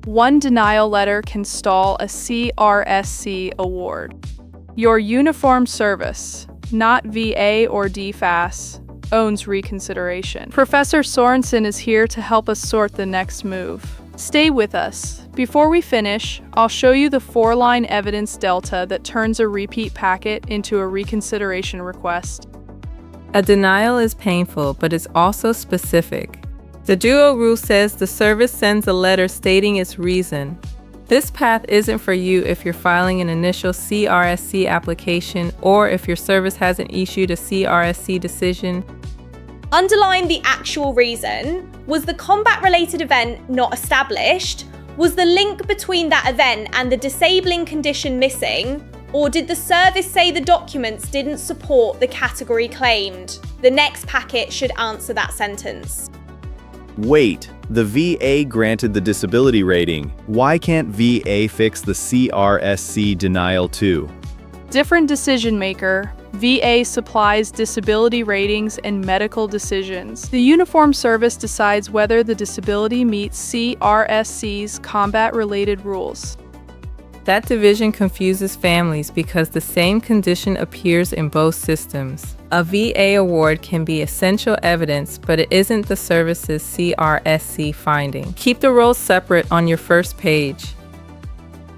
One denial letter can stall a CRSC award. Your uniformed service, not VA or DFAS, owns reconsideration. Professor Sorensen is here to help us sort the next move. Stay with us. Before we finish, I'll show you the 4-line evidence delta that turns a repeat packet into a reconsideration request. A denial is painful, but it's also specific. The duo rule says the service sends a letter stating its reason. This path isn't for you if you're filing an initial CRSC application or if your service hasn't issued a CRSC decision. Underline the actual reason. Was the combat-related event not established? Was the link between that event and the disabling condition missing? Or did the service say the documents didn't support the category claimed? The next packet should answer that sentence. Wait, the VA granted the disability rating. Why can't VA fix the CRSC denial too? Different decision maker. VA supplies disability ratings and medical decisions. The uniformed service decides whether the disability meets CRSC's combat-related rules. That division confuses families because the same condition appears in both systems. A VA award can be essential evidence, but it isn't the service's CRSC finding. Keep the roles separate on your first page.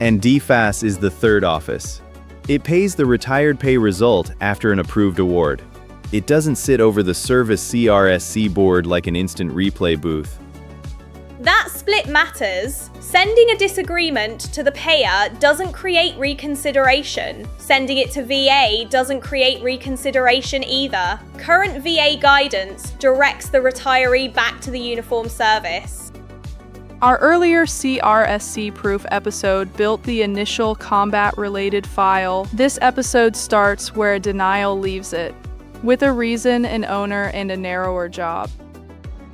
And DFAS is the third office. It pays the retired pay result after an approved award. It doesn't sit over the service CRSC board like an instant replay booth. That split matters. Sending a disagreement to the payer doesn't create reconsideration. Sending it to VA doesn't create reconsideration either. Current VA guidance directs the retiree back to the uniformed service. Our earlier CRSC proof episode built the initial combat-related file. This episode starts where a denial leaves it, with a reason, an owner, and a narrower job.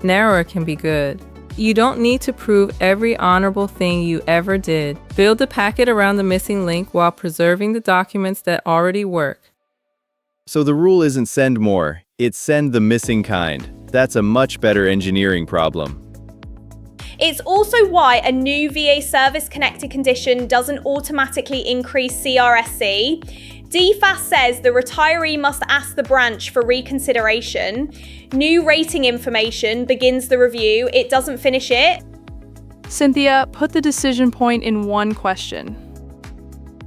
Narrower can be good. You don't need to prove every honorable thing you ever did. Build the packet around the missing link while preserving the documents that already work. So the rule isn't send more, it's send the missing kind. That's a much better engineering problem. It's also why a new VA service-connected condition doesn't automatically increase CRSC. DFAS says the retiree must ask the branch for reconsideration. New rating information begins the review, it doesn't finish it. Cynthia, put the decision point in one question.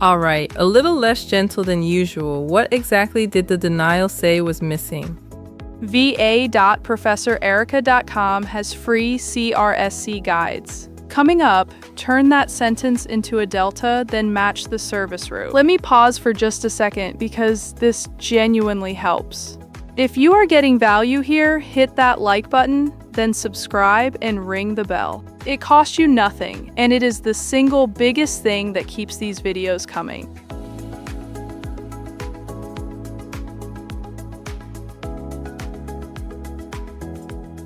All right, a little less gentle than usual. What exactly did the denial say was missing? va.professorerica.com has free CRSC guides. Coming up, turn that sentence into a delta, then match the service route. Let me pause for just a second because this genuinely helps. If you are getting value here, hit that like button, then subscribe and ring the bell. It costs you nothing, and it is the single biggest thing that keeps these videos coming.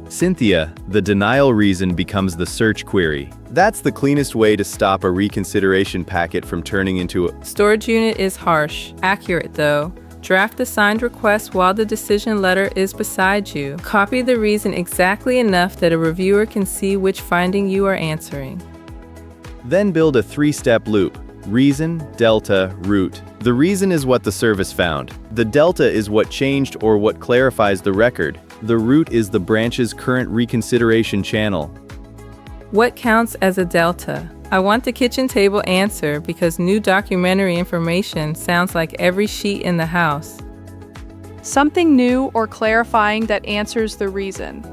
Cynthia, the denial reason becomes the search query. That's the cleanest way to stop a reconsideration packet from turning into a storage unit is harsh. Accurate though. Draft the signed request while the decision letter is beside you. Copy the reason exactly enough that a reviewer can see which finding you are answering. Then build a 3-step loop. Reason, delta, root. The reason is what the service found. The delta is what changed or what clarifies the record. The root is the branch's current reconsideration channel. What counts as a delta? I want the kitchen table answer because new documentary information sounds like every sheet in the house. Something new or clarifying that answers the reason.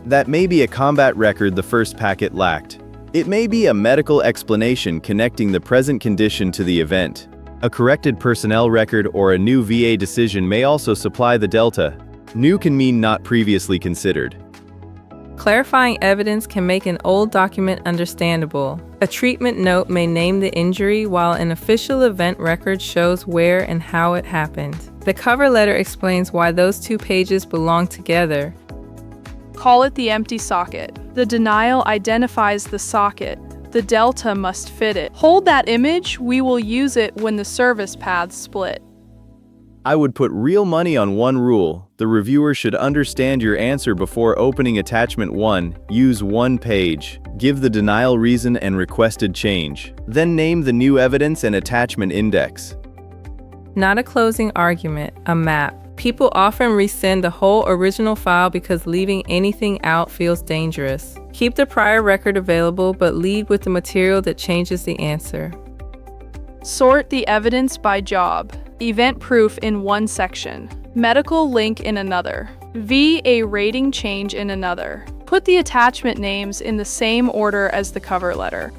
That may be a combat record the first packet lacked. It may be a medical explanation connecting the present condition to the event. A corrected personnel record or a new VA decision may also supply the delta. New can mean not previously considered. Clarifying evidence can make an old document understandable. A treatment note may name the injury while an official event record shows where and how it happened. The cover letter explains why those two pages belong together. Call it the empty socket. The denial identifies the socket. The delta must fit it. Hold that image, we will use it when the service paths split. I would put real money on one rule. The reviewer should understand your answer before opening attachment 1. Use one page. Give the denial reason and requested change. Then name the new evidence and attachment index. Not a closing argument, a map. People often rescind the whole original file because leaving anything out feels dangerous. Keep the prior record available, but lead with the material that changes the answer. Sort the evidence by job. Event proof in one section. Medical link in another. VA rating change in another. Put the attachment names in the same order as the cover letter.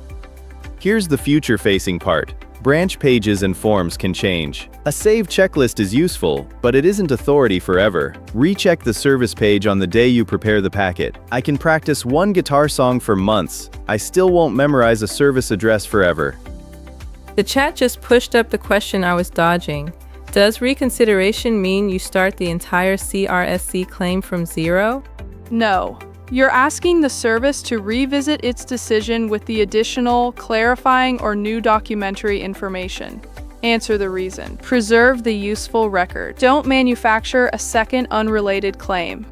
Here's the future-facing part. Branch pages and forms can change. A saved checklist is useful, but it isn't authority forever. Recheck the service page on the day you prepare the packet. I can practice one guitar song for months. I still won't memorize a service address forever. The chat just pushed up the question I was dodging. Does reconsideration mean you start the entire CRSC claim from zero? No. You're asking the service to revisit its decision with the additional, clarifying, or new documentary information. Answer the reason. Preserve the useful record. Don't manufacture a second unrelated claim.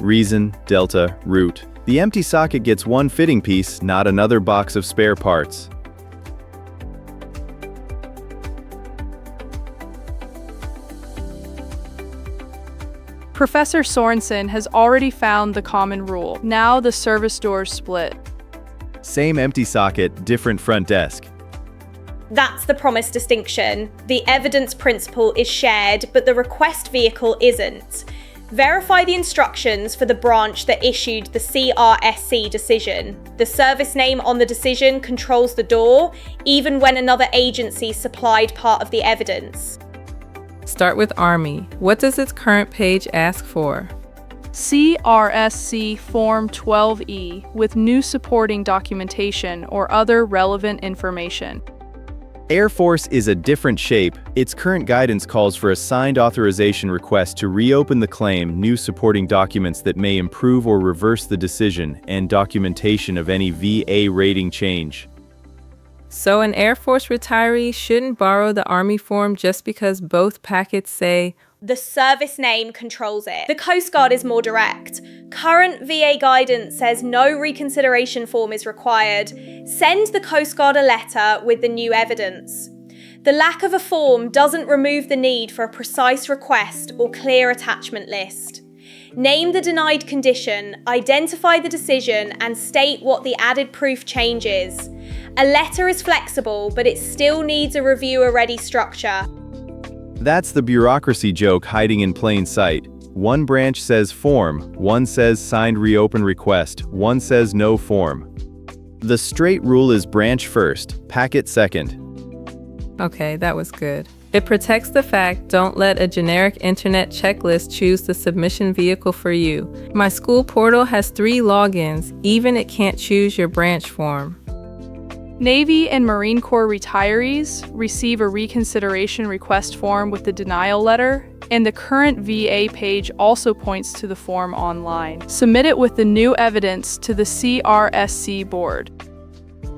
Reason, delta, root. The empty socket gets one fitting piece, not another box of spare parts. Professor Sorensen has already found the common rule. Now the service doors split. Same empty socket, different front desk. That's the promised distinction. The evidence principle is shared, but the request vehicle isn't. Verify the instructions for the branch that issued the CRSC decision. The service name on the decision controls the door, even when another agency supplied part of the evidence. Start with Army. What does its current page ask for? CRSC Form 12E with new supporting documentation or other relevant information. Air Force is a different shape. Its current guidance calls for a signed authorization request to reopen the claim, new supporting documents that may improve or reverse the decision, and documentation of any VA rating change. So an Air Force retiree shouldn't borrow the Army form just because both packets say, The service name controls it. The Coast Guard is more direct. Current VA guidance says no reconsideration form is required. Send the Coast Guard a letter with the new evidence. The lack of a form doesn't remove the need for a precise request or clear attachment list. Name the denied condition, identify the decision, and state what the added proof change is. A letter is flexible, but it still needs a reviewer-ready structure. That's the bureaucracy joke hiding in plain sight. One branch says form, one says signed reopen request, one says no form. The straight rule is branch first, packet second. Okay, that was good. It protects the fact don't let a generic internet checklist choose the submission vehicle for you. My school portal has 3 logins, even it can't choose your branch form. Navy and Marine Corps retirees receive a reconsideration request form with the denial letter, and the current VA page also points to the form online. Submit it with the new evidence to the CRSC board.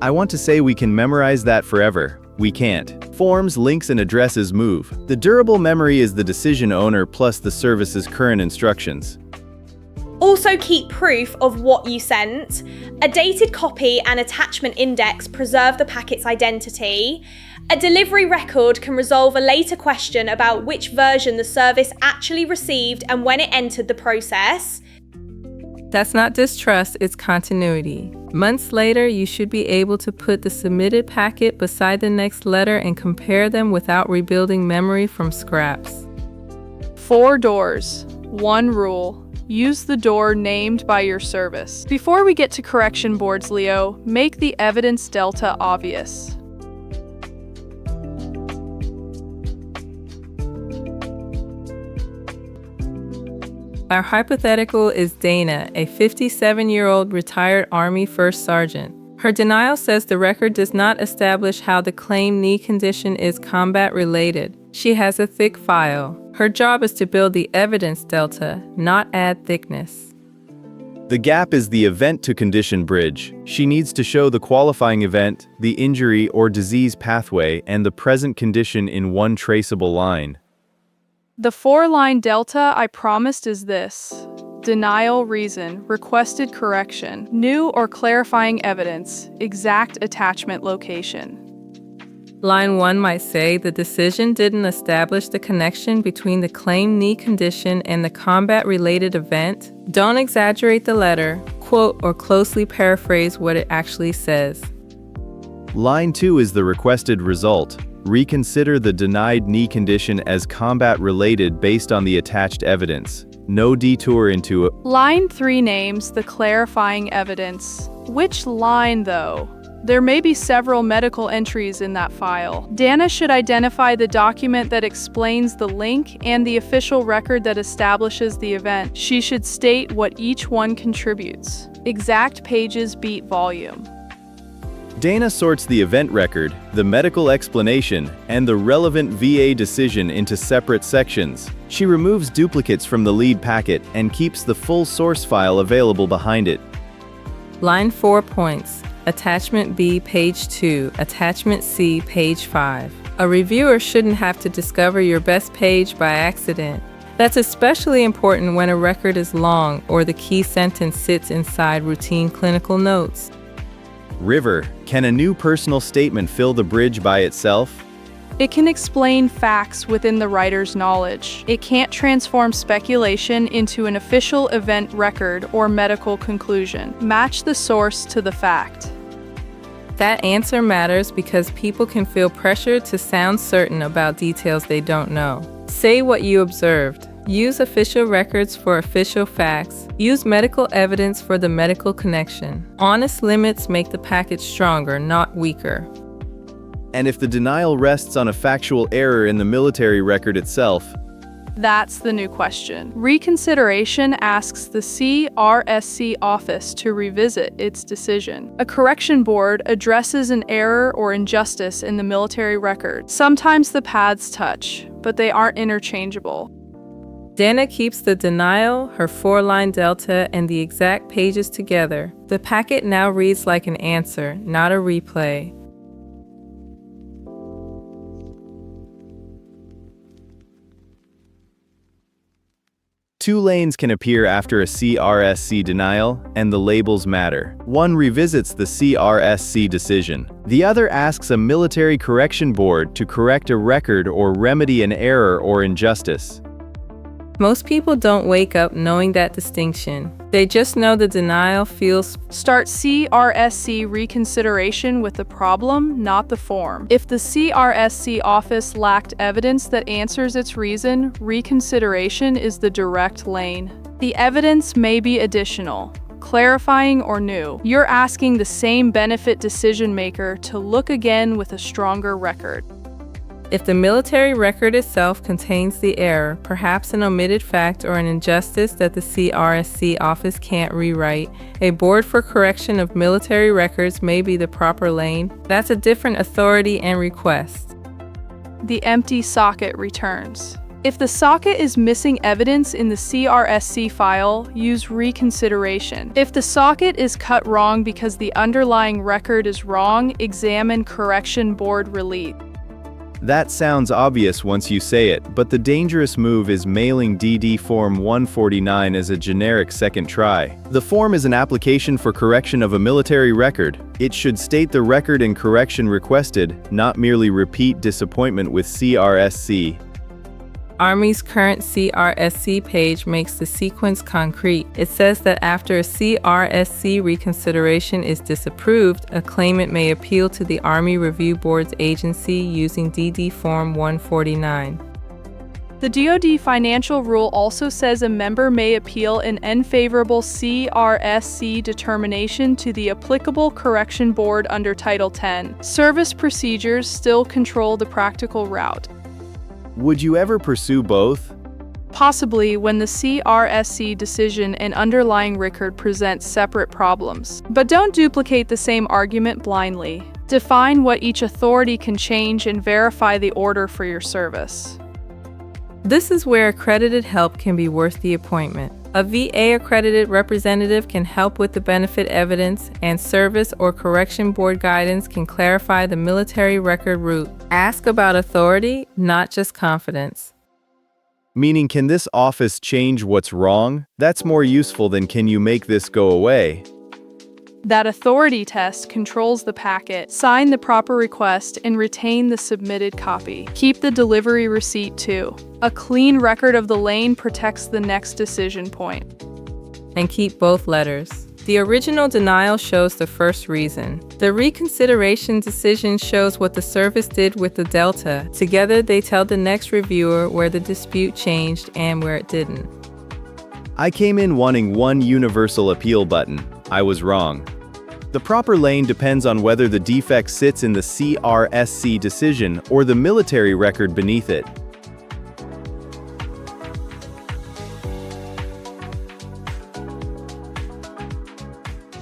I want to say we can memorize that forever. We can't. Forms, links, and addresses move. The durable memory is the decision owner plus the service's current instructions. Also keep proof of what you sent. A dated copy and attachment index preserve the packet's identity. A delivery record can resolve a later question about which version the service actually received and when it entered the process. That's not distrust, it's continuity. Months later, you should be able to put the submitted packet beside the next letter and compare them without rebuilding memory from scraps. 4 doors, 1 rule. Use the door named by your service. Before we get to correction boards, Leo, make the evidence delta obvious. Our hypothetical is Dana, a 57-year-old retired Army First Sergeant. Her denial says the record does not establish how the claimed knee condition is combat-related. She has a thick file. Her job is to build the evidence delta, not add thickness. The gap is the event-to-condition bridge. She needs to show the qualifying event, the injury or disease pathway, and the present condition in one traceable line. The 4-line delta I promised is this. Denial reason, requested correction, new or clarifying evidence, exact attachment location. Line 1 might say the decision didn't establish the connection between the claimed knee condition and the combat-related event. Don't exaggerate the letter, quote, or closely paraphrase what it actually says. Line 2 is the requested result. Reconsider the denied knee condition as combat-related based on the attached evidence. No detour into Line 3 names the clarifying evidence. Which line, though? There may be several medical entries in that file. Dana should identify the document that explains the link and the official record that establishes the event. She should state what each one contributes. Exact pages beat volume. Dana sorts the event record, the medical explanation, and the relevant VA decision into separate sections. She removes duplicates from the lead packet and keeps the full source file available behind it. Line 4 points. Attachment B, page 2. Attachment C, page 5. A reviewer shouldn't have to discover your best page by accident. That's especially important when a record is long or the key sentence sits inside routine clinical notes. River, can a new personal statement fill the bridge by itself? It can explain facts within the writer's knowledge. It can't transform speculation into an official event record or medical conclusion. Match the source to the fact. That answer matters because people can feel pressure to sound certain about details they don't know. Say what you observed. Use official records for official facts. Use medical evidence for the medical connection. Honest limits make the package stronger, not weaker. And if the denial rests on a factual error in the military record itself? That's the new question. Reconsideration asks the CRSC office to revisit its decision. A correction board addresses an error or injustice in the military record. Sometimes the paths touch, but they aren't interchangeable. Dana keeps the denial, her 4-line delta, and the exact pages together. The packet now reads like an answer, not a replay. Two lanes can appear after a CRSC denial, and the labels matter. One revisits the CRSC decision. The other asks a military correction board to correct a record or remedy an error or injustice. Most people don't wake up knowing that distinction. They just know the denial feels. Start CRSC reconsideration with the problem, not the form. If the CRSC office lacked evidence that answers its reason, reconsideration is the direct lane. The evidence may be additional, clarifying, or new. You're asking the same benefit decision maker to look again with a stronger record. If the military record itself contains the error, perhaps an omitted fact or an injustice that the CRSC office can't rewrite, a board for correction of military records may be the proper lane. That's a different authority and request. The empty socket returns. If the socket is missing evidence in the CRSC file, use reconsideration. If the socket is cut wrong because the underlying record is wrong, examine correction board release. That sounds obvious once you say it, but the dangerous move is mailing DD Form 149 as a generic second try. The form is an application for correction of a military record. It should state the record and correction requested, not merely repeat disappointment with CRSC. Army's current CRSC page makes the sequence concrete. It says that after a CRSC reconsideration is disapproved, a claimant may appeal to the Army Review Board's agency using DD Form 149. The DoD financial rule also says a member may appeal an unfavorable CRSC determination to the applicable correction board under Title 10. Service procedures still control the practical route. Would you ever pursue both? Possibly when the CRSC decision and underlying record present separate problems. But don't duplicate the same argument blindly. Define what each authority can change and verify the order for your service. This is where accredited help can be worth the appointment. A VA-accredited representative can help with the benefit evidence, and service or correction board guidance can clarify the military record route. Ask about authority, not just confidence. Meaning, can this office change what's wrong? That's more useful than can you make this go away? That authority test controls the packet. Sign the proper request and retain the submitted copy. Keep the delivery receipt too. A clean record of the lane protects the next decision point. And keep both letters. The original denial shows the first reason. The reconsideration decision shows what the service did with the delta. Together, they tell the next reviewer where the dispute changed and where it didn't. I came in wanting one universal appeal button. I was wrong. The proper lane depends on whether the defect sits in the CRSC decision or the military record beneath it.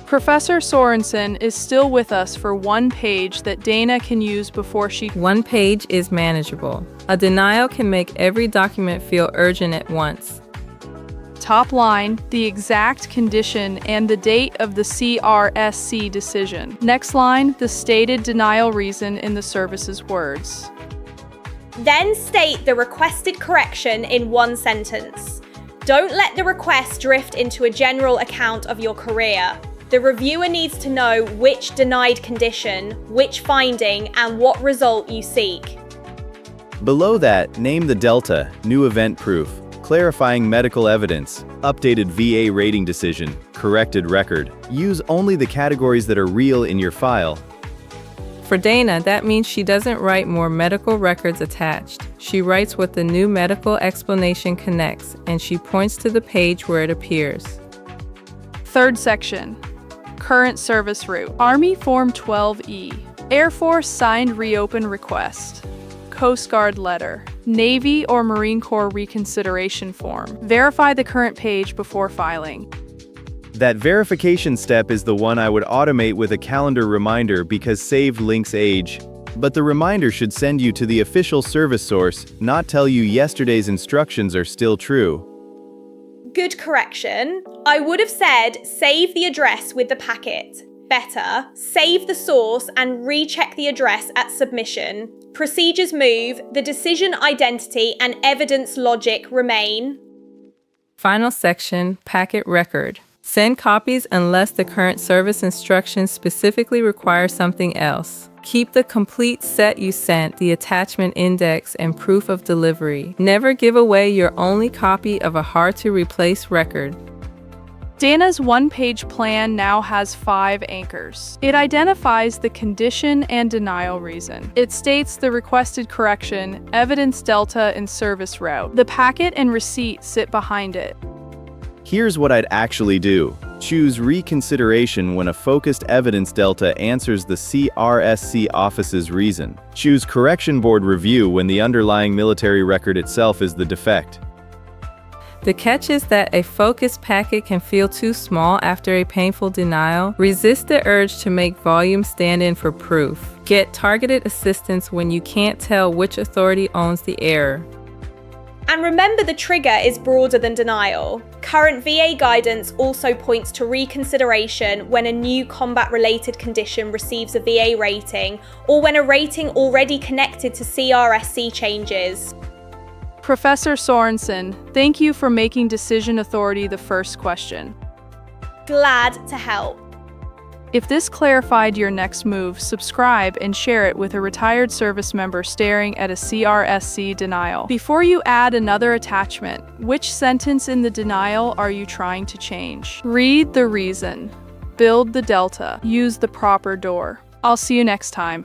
Professor Sorensen is still with us for one page that Dana can use before she... One page is manageable. A denial can make every document feel urgent at once. Top line, the exact condition and the date of the CRSC decision. Next line, the stated denial reason in the service's words. Then state the requested correction in one sentence. Don't let the request drift into a general account of your career. The reviewer needs to know which denied condition, which finding, and what result you seek. Below that, name the delta, new event proof, clarifying medical evidence, updated VA rating decision, corrected record. Use only the categories that are real in your file. For Dana, that means she doesn't write more medical records attached. She writes what the new medical explanation connects, and she points to the page where it appears. Third section, current service route. Army Form 12E, Air Force signed reopen request. Coast Guard letter, Navy or Marine Corps reconsideration form. Verify the current page before filing. That verification step is the one I would automate with a calendar reminder because saved links age. But the reminder should send you to the official service source, not tell you yesterday's instructions are still true. Good correction. I would have said save the address with the packet. Better, save the source and recheck the address at submission. Procedures move, the decision identity and evidence logic remain. Final section, packet record. Send copies unless the current service instructions specifically require something else. Keep the complete set you sent, the attachment index, and proof of delivery. Never give away your only copy of a hard-to-replace record. Dana's one-page plan now has 5 anchors. It identifies the condition and denial reason. It states the requested correction, evidence delta, and service route. The packet and receipt sit behind it. Here's what I'd actually do. Choose reconsideration when a focused evidence delta answers the CRSC office's reason. Choose correction board review when the underlying military record itself is the defect. The catch is that a focused packet can feel too small after a painful denial. Resist the urge to make volume stand in for proof. Get targeted assistance when you can't tell which authority owns the error. And remember, the trigger is broader than denial. Current VA guidance also points to reconsideration when a new combat-related condition receives a VA rating or when a rating already connected to CRSC changes. Professor Sorensen, thank you for making decision authority the first question. Glad to help. If this clarified your next move, subscribe and share it with a retired service member staring at a CRSC denial. Before you add another attachment, which sentence in the denial are you trying to change? Read the reason. Build the delta. Use the proper door. I'll see you next time.